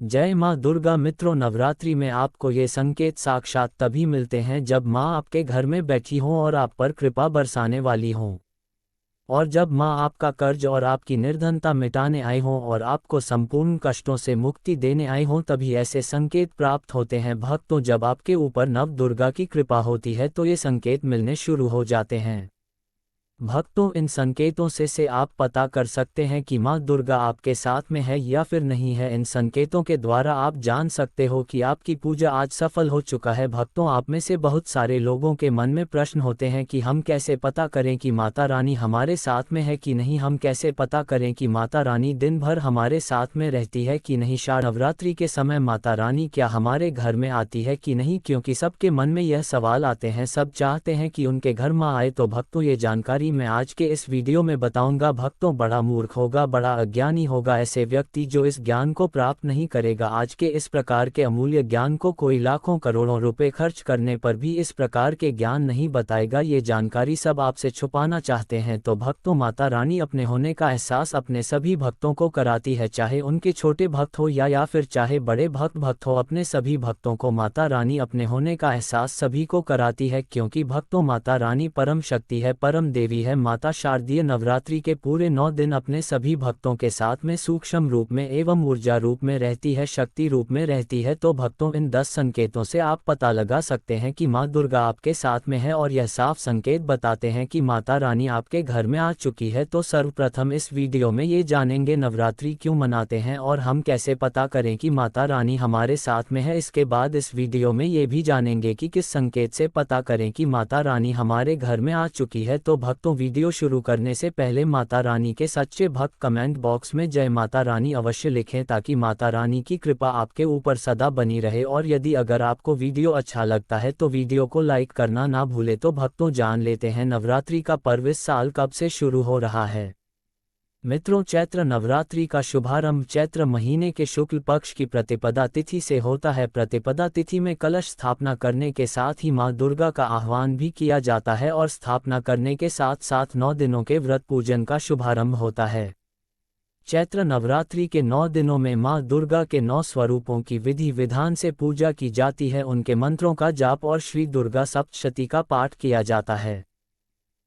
जय माँ दुर्गा। मित्रों, नवरात्रि में आपको ये संकेत साक्षात तभी मिलते हैं जब माँ आपके घर में बैठी हों और आप पर कृपा बरसाने वाली हों, और जब माँ आपका कर्ज और आपकी निर्धनता मिटाने आई हों और आपको संपूर्ण कष्टों से मुक्ति देने आई हों, तभी ऐसे संकेत प्राप्त होते हैं। भक्तों, जब आपके ऊपर नव दुर्गा की कृपा होती है तो ये संकेत मिलने शुरू हो जाते हैं। भक्तों, इन संकेतों से आप पता कर सकते हैं कि माँ दुर्गा आपके साथ में है या फिर नहीं है। इन संकेतों के द्वारा आप जान सकते हो कि आपकी पूजा आज सफल हो चुका है। भक्तों, आप में से बहुत सारे लोगों के मन में प्रश्न होते हैं कि हम कैसे पता करें कि माता रानी हमारे साथ में है कि नहीं, हम कैसे पता करें कि माता रानी दिन भर हमारे साथ में रहती है कि नहीं, शारद नवरात्रि के समय माता रानी क्या हमारे घर में आती है कि नहीं, क्योंकि सबके मन में यह सवाल आते हैं। सब चाहते हैं कि उनके घर माँ आए। तो भक्तों, ये जानकारी मैं आज के इस वीडियो में बताऊंगा। भक्तों, बड़ा मूर्ख होगा, बड़ा अज्ञानी होगा ऐसे व्यक्ति जो इस ज्ञान को प्राप्त नहीं करेगा। आज के इस प्रकार के अमूल्य ज्ञान को कोई लाखों करोड़ों रुपए खर्च करने पर भी इस प्रकार के ज्ञान नहीं बताएगा। ये जानकारी सब आपसे छुपाना चाहते हैं। तो भक्तों, माता रानी अपने होने का एहसास अपने सभी भक्तों को कराती है, चाहे उनके छोटे भक्त हो या फिर चाहे बड़े भक्त हो। अपने सभी भक्तों को माता रानी अपने होने का एहसास सभी को कराती है, क्योंकि भक्तों, माता रानी परम शक्ति है, परम देवी है। माता शारदीय नवरात्रि के पूरे 9 दिन अपने सभी भक्तों के साथ में सूक्ष्म रूप में एवं ऊर्जा रूप में रहती है, शक्ति रूप में रहती है। तो भक्तों, इन 10 संकेतों से आप पता लगा सकते हैं कि माँ दुर्गा आपके साथ में है, और यह साफ संकेत बताते हैं कि माता रानी आपके घर में आ चुकी है। तो सर्वप्रथम इस वीडियो में ये जानेंगे नवरात्रि क्यों मनाते हैं और हम कैसे पता करें कि माता रानी हमारे साथ में है। इसके बाद इस वीडियो में ये भी जानेंगे कि किस संकेत से पता करें कि माता रानी हमारे घर में आ चुकी है। तो भक्तों, वीडियो शुरू करने से पहले माता रानी के सच्चे भक्त कमेंट बॉक्स में जय माता रानी अवश्य लिखें, ताकि माता रानी की कृपा आपके ऊपर सदा बनी रहे। और यदि अगर आपको वीडियो अच्छा लगता है तो वीडियो को लाइक करना ना भूले। तो भक्तों, जान लेते हैं नवरात्रि का पर्व इस साल कब से शुरू हो रहा है। मित्रों, चैत्र नवरात्रि का शुभारंभ चैत्र महीने के शुक्ल पक्ष की प्रतिपदा तिथि से होता है। प्रतिपदा तिथि में कलश स्थापना करने के साथ ही मां दुर्गा का आह्वान भी किया जाता है, और स्थापना करने के साथ साथ 9 दिनों के व्रत पूजन का शुभारंभ होता है। चैत्र नवरात्रि के 9 दिनों में मां दुर्गा के 9 स्वरूपों की विधि विधान से पूजा की जाती है, उनके मंत्रों का जाप और श्री दुर्गा सप्तशती का पाठ किया जाता है।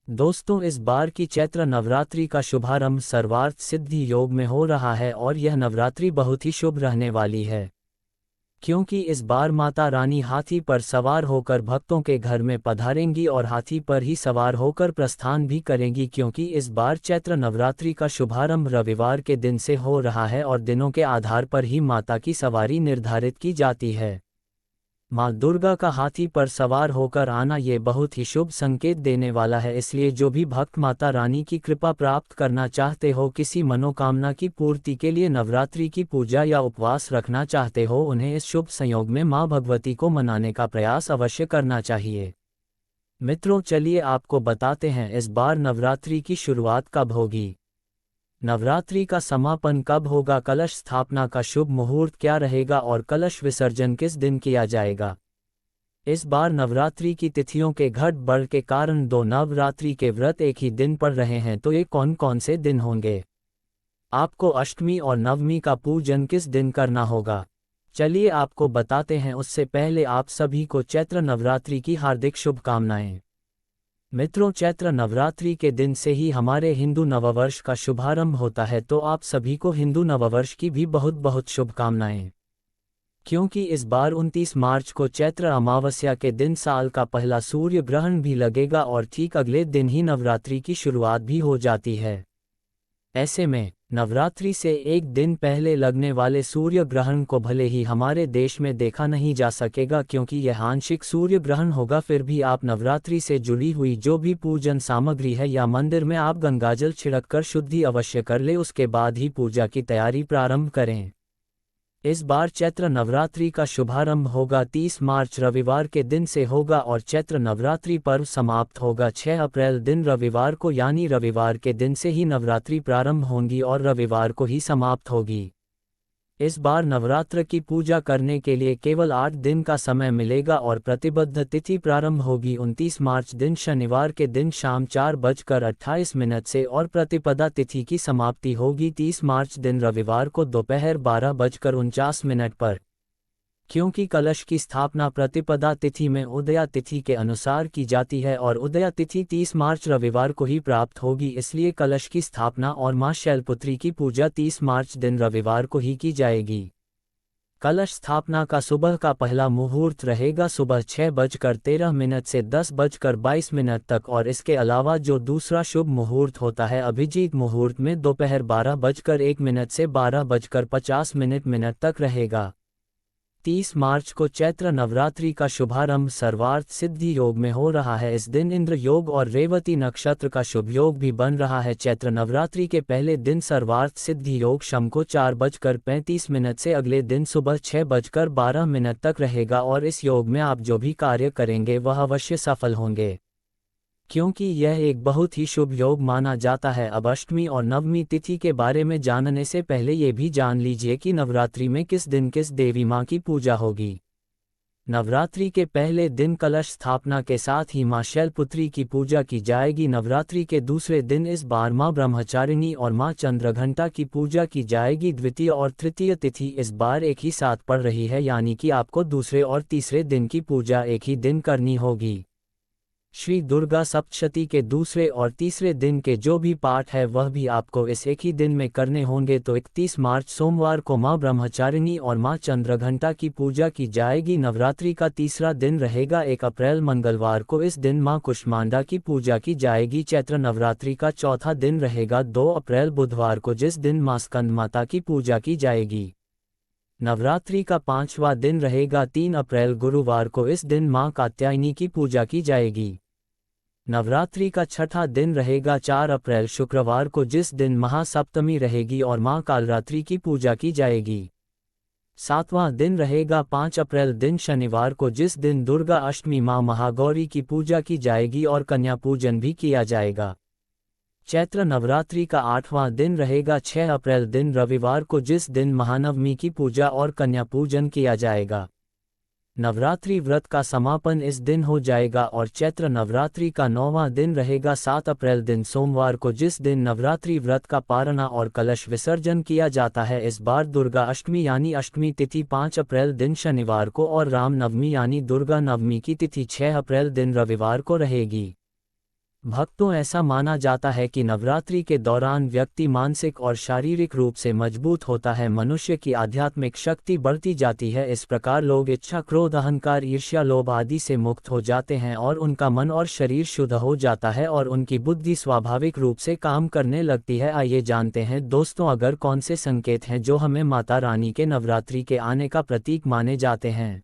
दोस्तों, इस बार की चैत्र नवरात्रि का शुभारंभ सर्वार्थ सिद्धि योग में हो रहा है, और यह नवरात्रि बहुत ही शुभ रहने वाली है, क्योंकि इस बार माता रानी हाथी पर सवार होकर भक्तों के घर में पधारेंगी और हाथी पर ही सवार होकर प्रस्थान भी करेंगी। क्योंकि इस बार चैत्र नवरात्रि का शुभारंभ रविवार के दिन से हो रहा है, और दिनों के आधार पर ही माता की सवारी निर्धारित की जाती है। माँ दुर्गा का हाथी पर सवार होकर आना ये बहुत ही शुभ संकेत देने वाला है। इसलिए जो भी भक्त माता रानी की कृपा प्राप्त करना चाहते हो, किसी मनोकामना की पूर्ति के लिए नवरात्रि की पूजा या उपवास रखना चाहते हो, उन्हें इस शुभ संयोग में माँ भगवती को मनाने का प्रयास अवश्य करना चाहिए। मित्रों, चलिए आपको बताते हैं इस बार नवरात्रि की शुरुआत कब होगी, नवरात्रि का समापन कब होगा, कलश स्थापना का शुभ मुहूर्त क्या रहेगा और कलश विसर्जन किस दिन किया जाएगा। इस बार नवरात्रि की तिथियों के घट बढ़ के कारण 2 नवरात्रि के व्रत एक ही दिन पड़ रहे हैं। तो ये कौन कौन से दिन होंगे, आपको अष्टमी और नवमी का पूजन किस दिन करना होगा, चलिए आपको बताते हैं। उससे पहले आप सभी को चैत्र नवरात्रि की हार्दिक शुभकामनाएं। मित्रों, चैत्र नवरात्रि के दिन से ही हमारे हिंदू नववर्ष का शुभारंभ होता है, तो आप सभी को हिंदू नववर्ष की भी बहुत बहुत शुभकामनाएं। क्योंकि इस बार 29 मार्च को चैत्र अमावस्या के दिन साल का पहला सूर्य ग्रहण भी लगेगा, और ठीक अगले दिन ही नवरात्रि की शुरुआत भी हो जाती है। ऐसे में नवरात्रि से एक दिन पहले लगने वाले सूर्य ग्रहण को भले ही हमारे देश में देखा नहीं जा सकेगा, क्योंकि यह आंशिक सूर्य ग्रहण होगा, फिर भी आप नवरात्रि से जुड़ी हुई जो भी पूजन सामग्री है या मंदिर में आप गंगाजल छिड़क कर शुद्धि अवश्य कर ले, उसके बाद ही पूजा की तैयारी प्रारंभ करें। इस बार चैत्र नवरात्रि का शुभारंभ होगा 30 मार्च रविवार के दिन से होगा, और चैत्र नवरात्रि पर्व समाप्त होगा 6 अप्रैल दिन रविवार को, यानी रविवार के दिन से ही नवरात्रि प्रारंभ होंगी और रविवार को ही समाप्त होगी। इस बार नवरात्र की पूजा करने के लिए केवल 8 दिन का समय मिलेगा और प्रतिबद्ध तिथि प्रारंभ होगी 29 मार्च दिन शनिवार के दिन शाम 4:28 से और प्रतिपदा तिथि की समाप्ति होगी 30 मार्च दिन रविवार को दोपहर 12:49 पर। क्योंकि कलश की स्थापना प्रतिपदा तिथि में उदया तिथि के अनुसार की जाती है और उदया तिथि 30 मार्च रविवार को ही प्राप्त होगी, इसलिए कलश की स्थापना और मां शैलपुत्री की पूजा 30 मार्च दिन रविवार को ही की जाएगी। कलश स्थापना का सुबह का पहला मुहूर्त रहेगा सुबह 6:13 से 10:22 तक और इसके अलावा जो दूसरा शुभ मुहूर्त होता है अभिजीत मुहूर्त में दोपहर 12:01 से 12:50 तक रहेगा। 30 मार्च को चैत्र नवरात्रि का शुभारंभ सर्वार्थ सिद्धि योग में हो रहा है। इस दिन इंद्र योग और रेवती नक्षत्र का शुभ योग भी बन रहा है। चैत्र नवरात्रि के पहले दिन सर्वार्थ सिद्धि योग शाम को 4:35 से अगले दिन सुबह 6:12 तक रहेगा और इस योग में आप जो भी कार्य करेंगे वह अवश्य सफल होंगे, क्योंकि यह एक बहुत ही शुभ योग माना जाता है। अब अष्टमी और नवमी तिथि के बारे में जानने से पहले ये भी जान लीजिए कि नवरात्रि में किस दिन किस देवी माँ की पूजा होगी। नवरात्रि के पहले दिन कलश स्थापना के साथ ही माँ शैलपुत्री की पूजा की जाएगी। नवरात्रि के दूसरे दिन इस बार माँ ब्रह्मचारिणी और माँ चंद्रघंटा की पूजा की जाएगी। द्वितीय और तृतीय तिथि इस बार एक ही साथ पड़ रही है, यानी कि आपको दूसरे और तीसरे दिन की पूजा एक ही दिन करनी होगी। श्री दुर्गा सप्तशती के दूसरे और तीसरे दिन के जो भी पाठ है वह भी आपको इस एक ही दिन में करने होंगे। तो 31 मार्च सोमवार को मां ब्रह्मचारिणी और मां चंद्रघंटा की पूजा की जाएगी। नवरात्रि का तीसरा दिन रहेगा 1 अप्रैल मंगलवार को, इस दिन मां कुष्मांडा की पूजा की जाएगी। चैत्र नवरात्रि का चौथा दिन रहेगा 2 अप्रैल बुधवार को, जिस दिन मां स्कंद माता की पूजा की जाएगी। नवरात्रि का 5वां दिन रहेगा 3 अप्रैल गुरुवार को, इस दिन मां कात्यायनी की पूजा की जाएगी। नवरात्रि का छठा दिन रहेगा 4 अप्रैल शुक्रवार को, जिस दिन महासप्तमी रहेगी और मां कालरात्रि की पूजा की जाएगी। 7वां दिन रहेगा 5 अप्रैल दिन शनिवार को, जिस दिन दुर्गा अष्टमी मां महागौरी की पूजा की जाएगी और कन्या पूजन भी किया जाएगा। चैत्र नवरात्रि का 8वां दिन रहेगा 6 अप्रैल दिन रविवार को, जिस दिन महानवमी की पूजा और कन्या पूजन किया जाएगा। नवरात्रि व्रत का समापन इस दिन हो जाएगा और चैत्र नवरात्रि का 9वां दिन रहेगा 7 अप्रैल दिन सोमवार को, जिस दिन नवरात्रि व्रत का पारणा और कलश विसर्जन किया जाता है। इस बार दुर्गा अष्टमी यानी अष्टमी तिथि 5 अप्रैल दिन शनिवार को और राम नवमी यानी दुर्गा नवमी की तिथि 6 अप्रैल दिन रविवार को रहेगी। भक्तों, ऐसा माना जाता है कि नवरात्रि के दौरान व्यक्ति मानसिक और शारीरिक रूप से मजबूत होता है, मनुष्य की आध्यात्मिक शक्ति बढ़ती जाती है। इस प्रकार लोग इच्छा, क्रोध, अहंकार, ईर्ष्या, लोभ आदि से मुक्त हो जाते हैं और उनका मन और शरीर शुद्ध हो जाता है और उनकी बुद्धि स्वाभाविक रूप से काम करने लगती है। आइए जानते हैं दोस्तों, अगर कौन से संकेत हैं जो हमें माता रानी के नवरात्रि के आने का प्रतीक माने जाते हैं।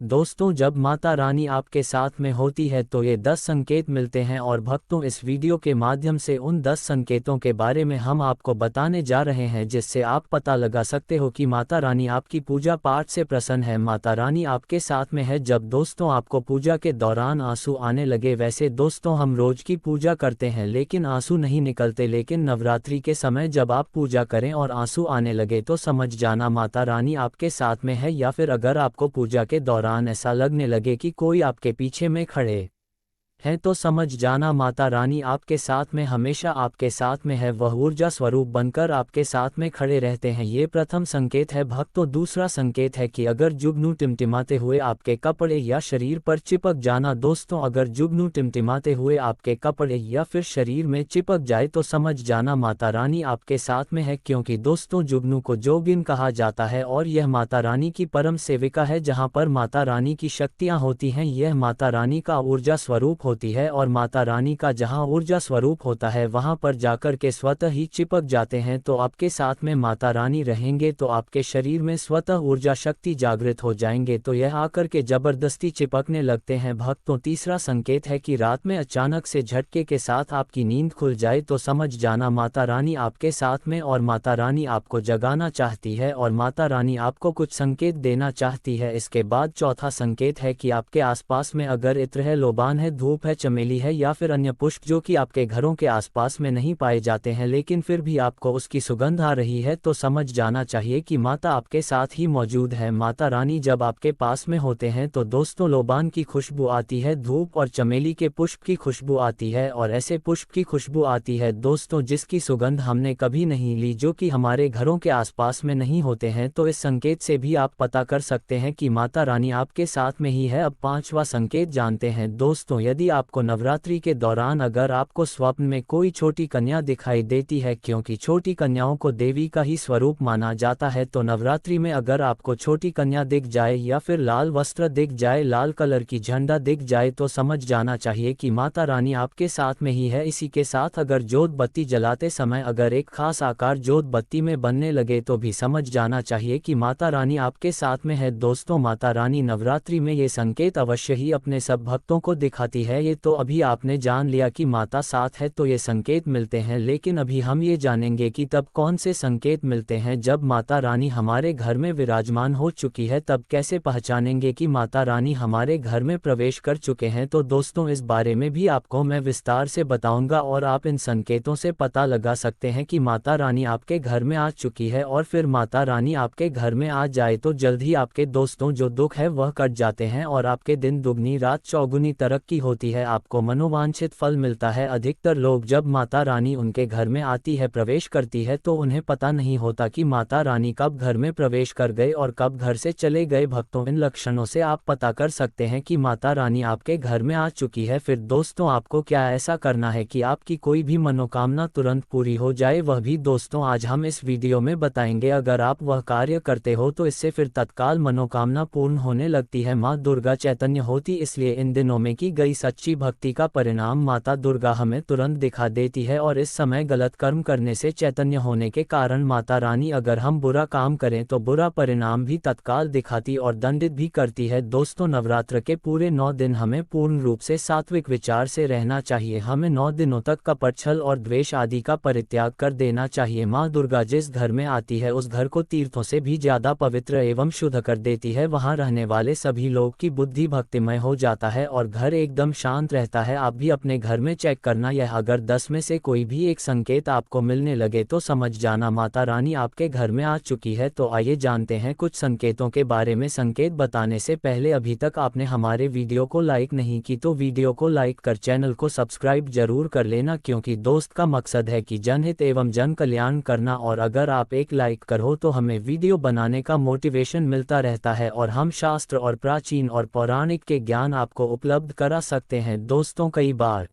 दोस्तों, जब माता रानी आपके साथ में होती है तो ये 10 संकेत मिलते हैं और भक्तों, इस वीडियो के माध्यम से उन 10 संकेतों के बारे में हम आपको बताने जा रहे हैं, जिससे आप पता लगा सकते हो कि माता रानी आपकी पूजा पाठ से प्रसन्न है, माता रानी आपके साथ में है। जब दोस्तों आपको पूजा के दौरान आंसू आने लगे, वैसे दोस्तों हम रोज की पूजा करते हैं लेकिन आंसू नहीं निकलते, लेकिन नवरात्रि के समय जब आप पूजा करें और आंसू आने लगे तो समझ जाना माता रानी आपके साथ में है। या फिर अगर आपको पूजा के दौरान ऐसा लगने लगे कि कोई आपके पीछे में खड़े हैं तो समझ जाना माता रानी आपके साथ में, हमेशा आपके साथ में है। वह ऊर्जा स्वरूप बनकर आपके साथ में खड़े रहते हैं। ये प्रथम संकेत है भक्तों। दूसरा संकेत है कि अगर जुगनू टिमटिमाते हुए आपके कपड़े या शरीर पर चिपक जाना। दोस्तों, अगर जुगनू टिमटिमाते हुए आपके कपड़े या फिर शरीर में चिपक जाए तो समझ जाना माता रानी आपके साथ में है, क्योंकि दोस्तों जुगनू को जोगिन कहा जाता है और यह माता रानी की परम सेविका है। जहाँ पर माता रानी की शक्तियाँ होती हैं, यह माता रानी का ऊर्जा स्वरूप होती है और माता रानी का जहां ऊर्जा स्वरूप होता है वहां पर जाकर के स्वतः ही चिपक जाते हैं। तो आपके साथ में माता रानी रहेंगे तो आपके शरीर में स्वतः ऊर्जा शक्ति जागृत हो जाएंगे, तो यह आकर के जबरदस्ती चिपकने लगते हैं। भक्तों, तीसरा संकेत है कि रात में अचानक से झटके के साथ आपकी नींद खुल जाए तो समझ जाना माता रानी आपके साथ में और माता रानी आपको जगाना चाहती है और माता रानी आपको कुछ संकेत देना चाहती है। इसके बाद चौथा संकेत है कि आपके आसपास में अगर इत्र है, लोबान है, धूप स्वरूप है, चमेली है या फिर अन्य पुष्प जो कि आपके घरों के आसपास में नहीं पाए जाते हैं लेकिन फिर भी आपको उसकी सुगंध आ रही है, तो समझ जाना चाहिए कि माता आपके साथ ही मौजूद है। माता रानी जब आपके पास में होते हैं तो दोस्तों लोबान की खुशबू आती है, धूप और चमेली के पुष्प की खुशबू आती है और ऐसे पुष्प की खुशबू आती है दोस्तों जिसकी सुगंध हमने कभी नहीं ली, जो कि हमारे घरों के आसपास में नहीं होते हैं। तो इस संकेत से भी आप पता कर सकते हैं कि माता रानी आपके साथ में ही है। अब पांचवा संकेत जानते हैं दोस्तों, यदि आपको नवरात्रि के दौरान अगर आपको स्वप्न में कोई छोटी कन्या दिखाई देती है, क्योंकि छोटी कन्याओं को देवी का ही स्वरूप माना जाता है, तो नवरात्रि में अगर आपको छोटी कन्या दिख जाए या फिर लाल वस्त्र दिख जाए, लाल कलर की झंडा दिख जाए, तो समझ जाना चाहिए कि माता रानी आपके साथ में ही है। इसी के साथ अगर जोत बत्ती जलाते समय अगर एक खास आकार जोत बत्ती में बनने लगे तो भी समझ जाना चाहिए कि माता रानी आपके साथ में है। दोस्तों माता रानी नवरात्रि में ये संकेत अवश्य ही अपने सब भक्तों को दिखाती है। ये तो अभी आपने जान लिया कि माता साथ है तो ये संकेत मिलते हैं, लेकिन अभी हम ये जानेंगे कि तब कौन से संकेत मिलते हैं जब माता रानी हमारे घर में विराजमान हो चुकी है, तब कैसे पहचानेंगे कि माता रानी हमारे घर में प्रवेश कर चुके हैं। तो दोस्तों इस बारे में भी आपको मैं विस्तार से बताऊंगा और आप इन संकेतों से पता लगा सकते हैं कि माता रानी आपके घर में आ चुकी है। और फिर माता रानी आपके घर में आ जाए तो जल्द ही आपके दोस्तों जो दुख है वह कट जाते हैं और आपके दिन दुगनी रात चौगुनी तरक्की होती है, आपको मनोवांछित फल मिलता है। अधिकतर लोग जब माता रानी उनके घर में आती है, प्रवेश करती है, तो उन्हें पता नहीं होता कि माता रानी कब घर में प्रवेश कर गए और कब घर से चले गए। भक्तों इन लक्षणों से आप पता कर सकते हैं कि माता रानी आपके घर में आ चुकी है। फिर दोस्तों आपको क्या ऐसा करना है कि आपकी कोई भी मनोकामना तुरंत पूरी हो जाए, वह भी दोस्तों आज हम इस वीडियो में बताएंगे। अगर आप वह कार्य करते हो तो इससे फिर तत्काल मनोकामना पूर्ण होने लगती है। माँ दुर्गा चैतन्य होती, इसलिए इन दिनों में की गई सच्ची भक्ति का परिणाम माता दुर्गा हमें तुरंत दिखा देती है। और इस समय गलत कर्म करने से चैतन्य होने के कारण माता रानी अगर हम बुरा काम करें तो बुरा परिणाम भी तत्काल दिखाती और दंडित भी करती है। दोस्तों नवरात्र के पूरे 9 दिन हमें पूर्ण रूप से सात्विक विचार से रहना चाहिए। हमें 9 दिनों तक कपट, छल और द्वेष आदि का परित्याग कर देना चाहिए। माँ दुर्गा जिस घर में आती है उस घर को तीर्थों से भी ज्यादा पवित्र एवं शुद्ध कर देती है। वहाँ रहने वाले सभी लोग की बुद्धि भक्तिमय हो जाता है और घर एकदम शांत रहता है। आप भी अपने घर में चेक करना, यह अगर 10 में से कोई भी एक संकेत आपको मिलने लगे तो समझ जाना माता रानी आपके घर में आ चुकी है। तो आइए जानते हैं कुछ संकेतों के बारे में। संकेत बताने से पहले अभी तक आपने हमारे वीडियो को लाइक नहीं की तो वीडियो को लाइक कर चैनल को सब्सक्राइब जरूर कर लेना, क्योंकि दोस्त का मकसद है कि जनहित एवं जन कल्याण करना। और अगर आप एक लाइक करो तो हमें वीडियो बनाने का मोटिवेशन मिलता रहता है और हम शास्त्र और प्राचीन और पौराणिक के ज्ञान आपको उपलब्ध करा सकते हैं। दोस्तों कई बार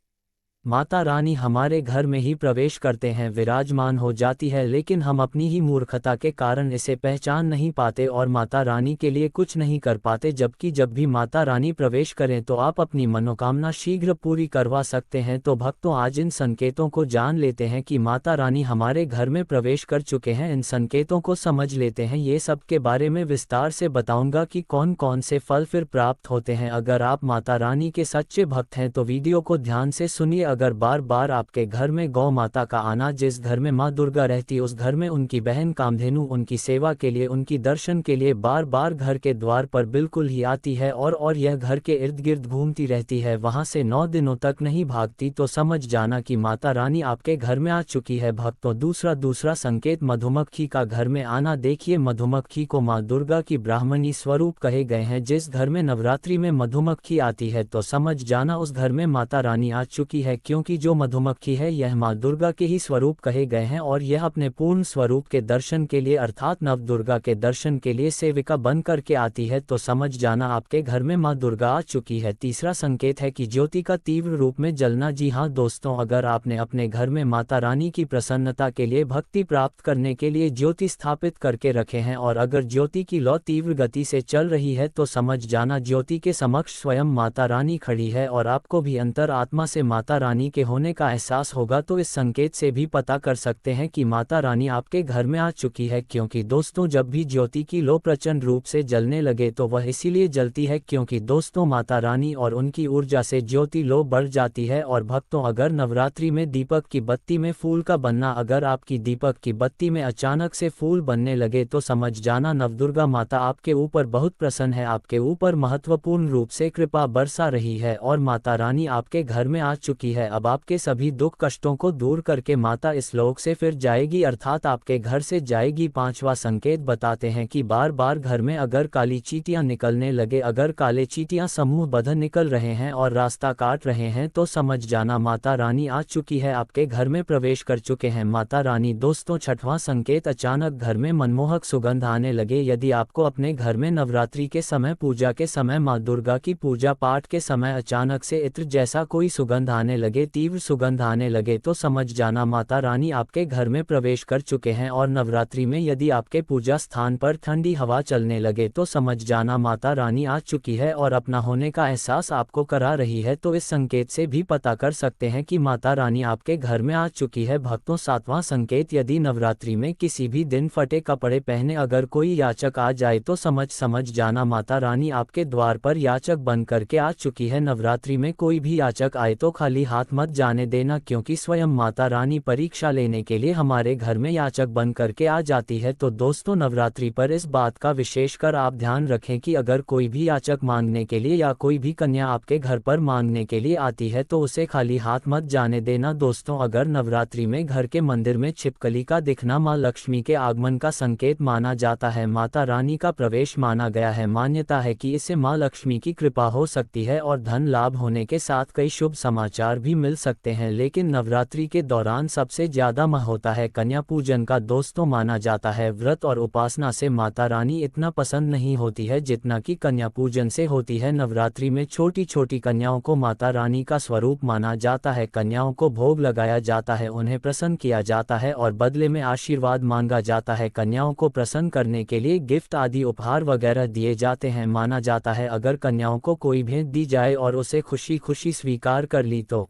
माता रानी हमारे घर में ही प्रवेश करते हैं, विराजमान हो जाती है, लेकिन हम अपनी ही मूर्खता के कारण इसे पहचान नहीं पाते और माता रानी के लिए कुछ नहीं कर पाते। जबकि जब भी माता रानी प्रवेश करें तो आप अपनी मनोकामना शीघ्र पूरी करवा सकते हैं। तो भक्तों आज इन संकेतों को जान लेते हैं कि माता रानी हमारे घर में प्रवेश कर चुके हैं। इन संकेतों को समझ लेते हैं, ये सब के बारे में विस्तार से बताऊंगा कि कौन कौन से फल फिर प्राप्त होते हैं। अगर आप माता रानी के सच्चे भक्त हैं तो वीडियो को ध्यान से सुनिए। अगर बार बार आपके घर में गौ माता का आना, जिस घर में माँ दुर्गा रहती उस घर में उनकी बहन कामधेनु उनकी सेवा के लिए, उनकी दर्शन के लिए बार बार घर के द्वार पर बिल्कुल ही आती है और यह घर के इर्द गिर्द घूमती रहती है, वहां से 9 दिनों तक नहीं भागती, तो समझ जाना कि माता रानी आपके घर में आ चुकी है। भक्तों दूसरा संकेत मधुमक्खी का घर में आना। देखिए मधुमक्खी को माँ दुर्गा की ब्राह्मणी स्वरूप कहे गए हैं। जिस घर में नवरात्रि में मधुमक्खी आती है तो समझ जाना उस घर में माता रानी आ चुकी है, क्योंकि जो मधुमक्खी है यह माँ दुर्गा के ही स्वरूप कहे गए हैं और यह अपने पूर्ण स्वरूप के दर्शन के लिए अर्थात नव दुर्गा के दर्शन के लिए सेविका बन करके आती है। तो समझ जाना आपके घर में माँ दुर्गा आ चुकी है। तीसरा संकेत है कि ज्योति का तीव्र रूप में जलना। जी हाँ दोस्तों, अगर आपने अपने घर में माता रानी की प्रसन्नता के लिए, भक्ति प्राप्त करने के लिए ज्योति स्थापित करके रखे हैं और अगर ज्योति की लौ तीव्र गति से चल रही है तो समझ जाना ज्योति के समक्ष स्वयं माता रानी खड़ी है और आपको भी अंतर आत्मा से माता रानी के होने का एहसास होगा तो इस संकेत से भी पता कर सकते हैं कि माता रानी आपके घर में आ चुकी है। क्योंकि दोस्तों जब भी ज्योति की लो प्रचंड रूप से जलने लगे तो वह इसीलिए जलती है क्योंकि दोस्तों माता रानी और उनकी ऊर्जा से ज्योति लो बढ़ जाती है। और भक्तों अगर नवरात्रि में दीपक की बत्ती में फूल का बनना, अगर आपकी दीपक की बत्ती में अचानक से फूल बनने लगे तो समझ जाना नवदुर्गा माता आपके ऊपर बहुत प्रसन्न है, आपके ऊपर महत्वपूर्ण रूप से कृपा बरसा रही है और माता रानी आपके घर में आ चुकी है। अब आपके सभी दुख कष्टों को दूर करके माता इस लोक से फिर जाएगी, अर्थात आपके घर से जाएगी। पांचवा संकेत बताते हैं कि बार बार घर में अगर काली चींटियां निकलने लगे, अगर काले चींटियां समूहबद्ध निकल रहे हैं और रास्ता काट रहे हैं तो समझ जाना माता रानी आ चुकी है, आपके घर में प्रवेश कर चुके हैं माता रानी। दोस्तों छठवां संकेत, अचानक घर में मनमोहक सुगंध आने लगे। यदि आपको अपने घर में नवरात्रि के समय, पूजा के समय, माँ दुर्गा की पूजा पाठ के समय अचानक से इत्र जैसा कोई सुगंध आने लगे, तीव्र सुगंध आने लगे तो समझ जाना माता रानी आपके घर में प्रवेश कर चुके हैं। और नवरात्रि में यदि आपके पूजा स्थान पर ठंडी हवा चलने लगे तो समझ जाना माता रानी आ चुकी है और अपना होने का एहसास आपको करा रही है। तो इस संकेत से भी पता कर सकते हैं कि माता रानी आपके घर में आ चुकी है। भक्तों सातवां संकेत, यदि नवरात्रि में किसी भी दिन फटे कपड़े पहने अगर कोई याचक आ जाए तो समझ जाना माता रानी आपके द्वार पर याचक बन करके आ चुकी है। नवरात्रि में कोई भी याचक आए तो खाली हाथ मत जाने देना क्योंकि स्वयं माता रानी परीक्षा लेने के लिए हमारे घर में याचक बन करके आ जाती है। तो दोस्तों नवरात्रि पर इस बात का विशेषकर आप ध्यान रखें कि अगर कोई भी याचक मांगने के लिए या कोई भी कन्या आपके घर पर मांगने के लिए आती है तो उसे खाली हाथ मत जाने देना। दोस्तों अगर नवरात्रि में घर के मंदिर में छिपकली का दिखना माँ लक्ष्मी के आगमन का संकेत माना जाता है, माता रानी का प्रवेश माना गया है। मान्यता है कि इससे माँ लक्ष्मी की कृपा हो सकती है और धन लाभ होने के साथ कई शुभ समाचार भी मिल सकते हैं। लेकिन नवरात्रि के दौरान सबसे ज्यादा मह होता है कन्या पूजन का। दोस्तों माना जाता है व्रत और उपासना से माता रानी इतना पसंद नहीं होती है जितना कि कन्या पूजन से होती है। नवरात्रि में छोटी छोटी कन्याओं को माता रानी का स्वरूप माना जाता है, कन्याओं को भोग लगाया जाता है, उन्हें प्रसन्न किया जाता है और बदले में आशीर्वाद मांगा जाता है। कन्याओं को प्रसन्न करने के लिए गिफ्ट आदि उपहार वगैरह दिए जाते हैं। माना जाता है अगर कन्याओं को कोई भेंट दी जाए और उसे खुशी खुशी स्वीकार कर ली तो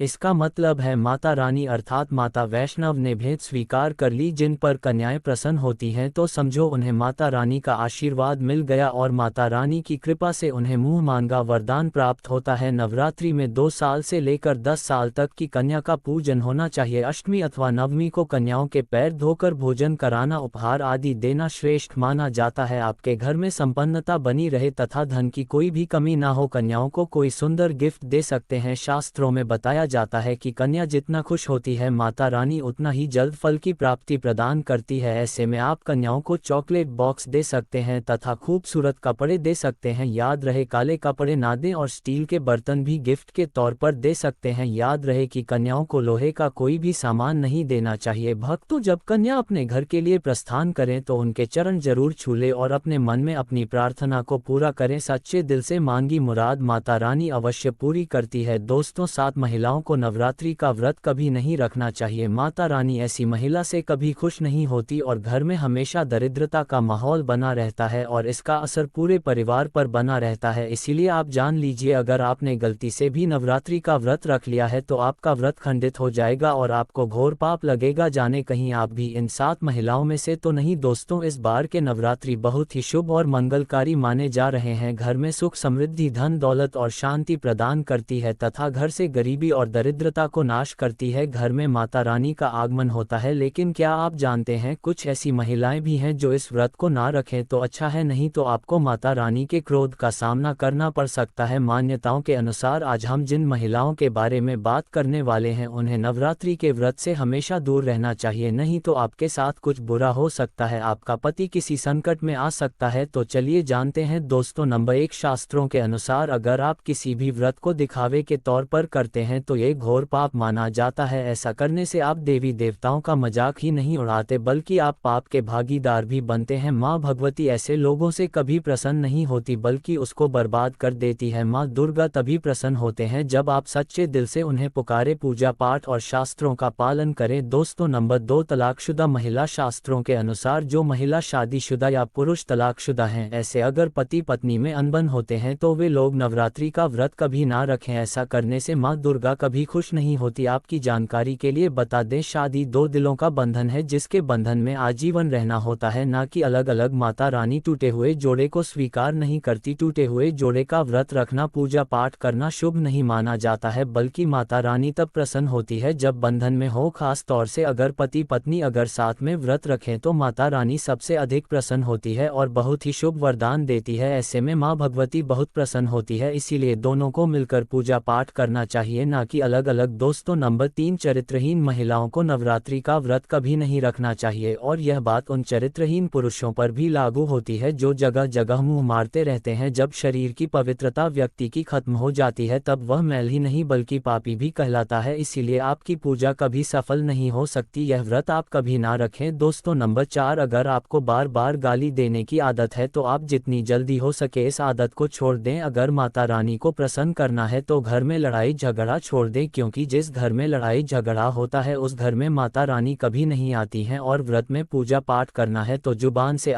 इसका मतलब है माता रानी अर्थात माता वैष्णव ने भेंट स्वीकार कर ली। जिन पर कन्याएं प्रसन्न होती हैं तो समझो उन्हें माता रानी का आशीर्वाद मिल गया और माता रानी की कृपा से उन्हें मुंह मांगा वरदान प्राप्त होता है। नवरात्रि में 2 साल से लेकर 10 साल तक की कन्या का पूजन होना चाहिए। अष्टमी अथवा नवमी को कन्याओं के पैर धोकर भोजन कराना, उपहार आदि देना श्रेष्ठ माना जाता है। आपके घर में संपन्नता बनी रहे तथा धन की कोई भी कमी ना हो, कन्याओं को कोई सुंदर गिफ्ट दे सकते हैं। शास्त्रों में बताया जाता है कि कन्या जितना खुश होती है माता रानी उतना ही जल्द फल की प्राप्ति प्रदान करती है। ऐसे में आप कन्याओं को चॉकलेट बॉक्स दे सकते हैं तथा खूबसूरत कपड़े दे सकते हैं। याद रहे काले कपड़े ना दें और स्टील के बर्तन भी गिफ्ट के तौर पर दे सकते हैं। याद रहे कि कन्याओं को लोहे का कोई भी सामान नहीं देना चाहिए। भक्तों जब कन्या अपने घर के लिए प्रस्थान करें तो उनके चरण जरूर छू ले और अपने मन में अपनी प्रार्थना को पूरा करें। सच्चे दिल से मांगी मुराद माता रानी अवश्य पूरी करती है। दोस्तों 7 महिलाओं को नवरात्रि का व्रत कभी नहीं रखना चाहिए। माता रानी ऐसी महिला से कभी खुश नहीं होती और घर में हमेशा दरिद्रता का माहौल बना रहता है और इसका असर पूरे परिवार पर बना रहता है। इसीलिए आप जान लीजिए अगर आपने गलती से भी नवरात्रि का व्रत रख लिया है तो आपका व्रत खंडित हो जाएगा और आपको घोर पाप लगेगा। जाने कहीं आप भी इन 7 महिलाओं में से तो नहीं। दोस्तों इस बार के नवरात्रि बहुत ही शुभ और मंगलकारी माने जा रहे हैं। घर में सुख समृद्धि धन दौलत और शांति प्रदान करती है तथा घर से गरीबी और दरिद्रता को नाश करती है। घर में माता रानी का आगमन होता है। लेकिन क्या आप जानते हैं कुछ ऐसी महिलाएं भी हैं जो इस व्रत को ना रखें तो अच्छा है, नहीं तो आपको माता रानी के क्रोध का सामना करना पड़ सकता है। मान्यताओं के अनुसार आज हम जिन महिलाओं के बारे में बात करने वाले हैं उन्हें नवरात्रि के व्रत से हमेशा दूर रहना चाहिए, नहीं तो आपके साथ कुछ बुरा हो सकता है, आपका पति किसी संकट में आ सकता है। तो चलिए जानते हैं दोस्तों। नंबर 1, शास्त्रों के अनुसार अगर आप किसी भी व्रत को दिखावे के तौर पर करते हैं तो ये घोर पाप माना जाता है। ऐसा करने से आप देवी देवताओं का मजाक ही नहीं उड़ाते बल्कि आप पाप के भागीदार भी बनते हैं। माँ भगवती ऐसे लोगों से कभी प्रसन्न नहीं होती बल्कि उसको बर्बाद कर देती है। माँ दुर्गा तभी प्रसन्न होते हैं जब आप सच्चे दिल से उन्हें पुकारे, पूजा पाठ और शास्त्रों का पालन करें। दोस्तों नंबर 2, तलाकशुदा महिला। शास्त्रों के अनुसार जो महिला शादीशुदा या पुरुष तलाकशुदा हैं, ऐसे अगर पति पत्नी में अनबन होते हैं तो वे लोग नवरात्रि का व्रत कभी ना रखें। ऐसा करने से माँ दुर्गा कभी खुश नहीं होती। आपकी जानकारी के लिए बता दें, शादी दो दिलों का बंधन है जिसके बंधन में आजीवन रहना होता है, ना कि अलग अलग। माता रानी टूटे हुए जोड़े को स्वीकार नहीं करती। टूटे हुए जोड़े का व्रत रखना, पूजा पाठ करना शुभ नहीं माना जाता है, बल्कि माता रानी तब प्रसन्न होती है जब बंधन में हो। खास तौर से अगर पति पत्नी अगर साथ में व्रत रखें तो माता रानी सबसे अधिक प्रसन्न होती है और बहुत ही शुभ वरदान देती है। ऐसे में माँ भगवती बहुत प्रसन्न होती है, इसीलिए दोनों को मिलकर पूजा पाठ करना चाहिए, ना कि अलग अलग। दोस्तों नंबर 3, चरित्रहीन महिलाओं को नवरात्रि का व्रत कभी नहीं रखना चाहिए, और यह बात उन चरित्रहीन पुरुषों पर भी लागू होती है जो जगह जगह मुंह मारते रहते हैं। जब शरीर की पवित्रता व्यक्ति की खत्म हो जाती है तब वह मैल ही नहीं बल्कि पापी भी कहलाता है, इसीलिए आपकी पूजा कभी सफल नहीं हो सकती। यह व्रत आप कभी ना रखें। दोस्तों नंबर 4, अगर आपको बार बार गाली देने की आदत है तो आप जितनी जल्दी हो सके इस आदत को छोड़ दें। अगर माता रानी को प्रसन्न करना है तो घर में लड़ाई झगड़ा छोड़ दें, क्योंकि जिस घर में लड़ाई झगड़ा होता है उस घर में माता रानी कभी नहीं आती हैं। और व्रत में पूजा पाठ करना है तो जुबान से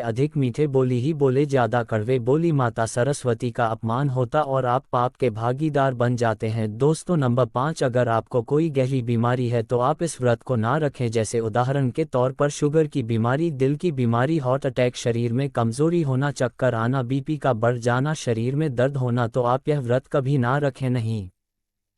अधिक मीठे बोली ही बोले, ज्यादा कड़वे बोली माता सरस्वती का अपमान होता और आप पाप के भागीदार बन जाते हैं। दोस्तों नंबर 5, अगर आपको कोई गहरी बीमारी है तो आप इस व्रत को ना रखें। जैसे उदाहरण के तौर पर शुगर की बीमारी, दिल की बीमारी, हार्ट अटैक, शरीर में कमजोरी होना, चक्कर आना, बीपी का बढ़ जाना, शरीर में दर्द होना, तो आप यह व्रत कभी ना रखें, नहीं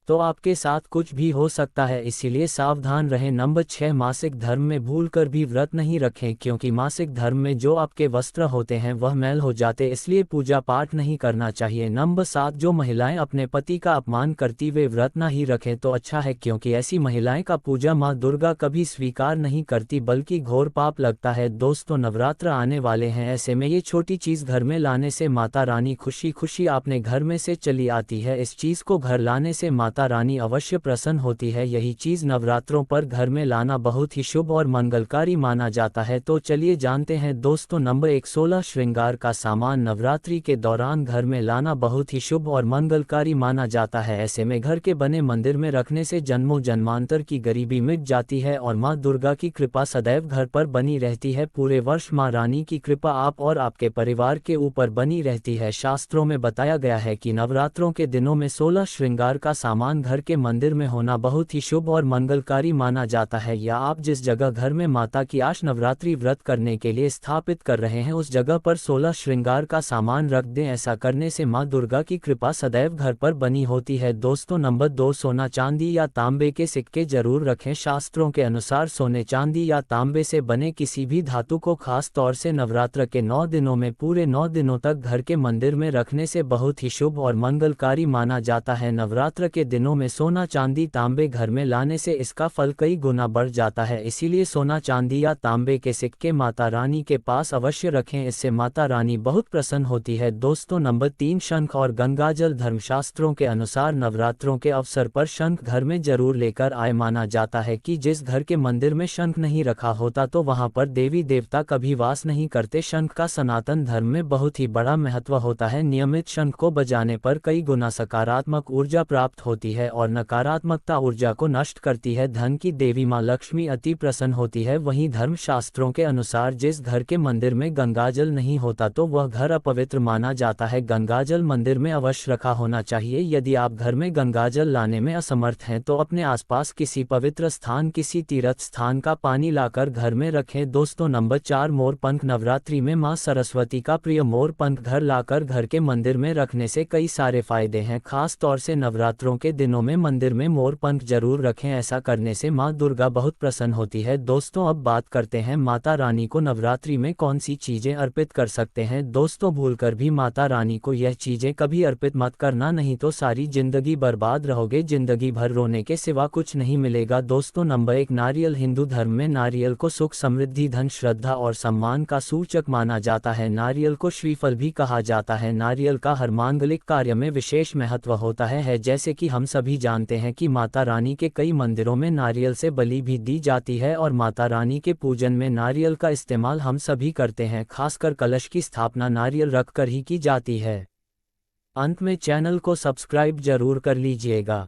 तो आपके साथ कुछ भी हो सकता है, इसीलिए सावधान रहें। नंबर 6, मासिक धर्म में भूलकर भी व्रत नहीं रखें, क्योंकि मासिक धर्म में जो आपके वस्त्र होते हैं वह मैल हो जाते, इसलिए पूजा पाठ नहीं करना चाहिए। नंबर 7, जो महिलाएं अपने पति का अपमान करती वे व्रत ना ही रखें तो अच्छा है, क्योंकि ऐसी महिलाएं का पूजा माँ दुर्गा कभी स्वीकार नहीं करती बल्कि घोर पाप लगता है। दोस्तों नवरात्र आने वाले हैं, ऐसे में ये छोटी चीज़ घर में लाने से माता रानी खुशी खुशी आपने घर में से चली आती है। इस चीज़ को घर लाने से माता रानी अवश्य प्रसन्न होती है। यही चीज नवरात्रों पर घर में लाना बहुत ही शुभ और मंगलकारी माना जाता है। तो चलिए जानते हैं। दोस्तों नंबर 1, 16 श्रृंगार का सामान नवरात्रि के दौरान घर में लाना बहुत ही शुभ और मंगलकारी माना जाता है। ऐसे में घर के बने मंदिर में रखने से जन्मों जन्मांतर की गरीबी मिट जाती है और माँ दुर्गा की कृपा सदैव घर पर बनी रहती है। पूरे वर्ष माँ रानी की कृपा आप और आपके परिवार के ऊपर बनी रहती है। शास्त्रों में बताया गया है कि नवरात्रों के दिनों में 16 श्रृंगार का सामान घर के मंदिर में होना बहुत ही शुभ और मंगलकारी माना जाता है। या आप जिस जगह घर में माता की आज नवरात्रि व्रत करने के लिए स्थापित कर रहे हैं उस जगह पर 16 श्रृंगार का सामान रख दें। ऐसा करने से माँ दुर्गा की कृपा सदैव घर पर बनी होती है। दोस्तों नंबर 2, सोना चांदी या तांबे के सिक्के जरूर रखें। शास्त्रों के अनुसार सोने चांदी या तांबे से बने किसी भी धातु को खास तौर से नवरात्र के 9 दिनों में पूरे 9 दिनों तक घर के मंदिर में रखने से बहुत ही शुभ और मंगलकारी माना जाता है। नवरात्र के दिनों में सोना चांदी तांबे घर में लाने से इसका फल कई गुना बढ़ जाता है, इसीलिए सोना चांदी या तांबे के सिक्के माता रानी के पास अवश्य रखें, इससे माता रानी बहुत प्रसन्न होती है। दोस्तों नंबर 3, शंख और गंगाजल। धर्मशास्त्रों के अनुसार नवरात्रों के अवसर पर शंख घर में जरूर लेकर आए। माना जाता है कि जिस घर के मंदिर में शंख नहीं रखा होता तो वहां पर देवी देवता कभी वास नहीं करते। शंख का सनातन धर्म में बहुत ही बड़ा महत्व होता है। नियमित शंख को बजाने पर कई गुना सकारात्मक ऊर्जा प्राप्त होती है और नकारात्मकता ऊर्जा को नष्ट करती है। धन की देवी माँ लक्ष्मी अति प्रसन्न होती है। वहीं धर्मशास्त्रों के अनुसार जिस घर के मंदिर में गंगाजल नहीं होता तो वह घर अपवित्र माना जाता है। गंगाजल मंदिर में अवश्य रखा होना चाहिए। यदि आप घर में गंगाजल लाने में असमर्थ हैं तो अपने आसपास किसी पवित्र स्थान, किसी तीर्थ स्थान का पानी लाकर घर में रखें। दोस्तों नंबर 4, मोरपंख। नवरात्रि में माँ सरस्वती का प्रिय मोरपंख घर लाकर घर के मंदिर में रखने से कई सारे फायदे हैं। खास तौर से नवरात्रों के दिनों में मंदिर में मोरपंख जरूर रखें। ऐसा करने से माँ दुर्गा बहुत प्रसन्न होती है। दोस्तों अब बात करते हैं माता रानी को नवरात्रि में कौन सी चीजें अर्पित कर सकते हैं। दोस्तों भूलकर भी माता रानी को यह चीजें कभी अर्पित मत करना, नहीं तो सारी जिंदगी बर्बाद रहोगे, जिंदगी भर रोने के सिवा कुछ नहीं मिलेगा। दोस्तों नंबर 1, नारियल। हिंदू धर्म में नारियल को सुख, समृद्धि, धन, श्रद्धा और सम्मान का सूचक माना जाता है। नारियल को श्रीफल भी कहा जाता है। नारियल का हर मांगलिक कार्य में विशेष महत्व होता है। जैसे कि हम सभी जानते हैं कि माता रानी के कई मंदिरों में नारियल से बलि भी दी जाती है और माता रानी के पूजन में नारियल का इस्तेमाल हम सभी करते हैं। खासकर कलश की स्थापना नारियल रखकर ही की जाती है। अंत में चैनल को सब्सक्राइब जरूर कर लीजिएगा।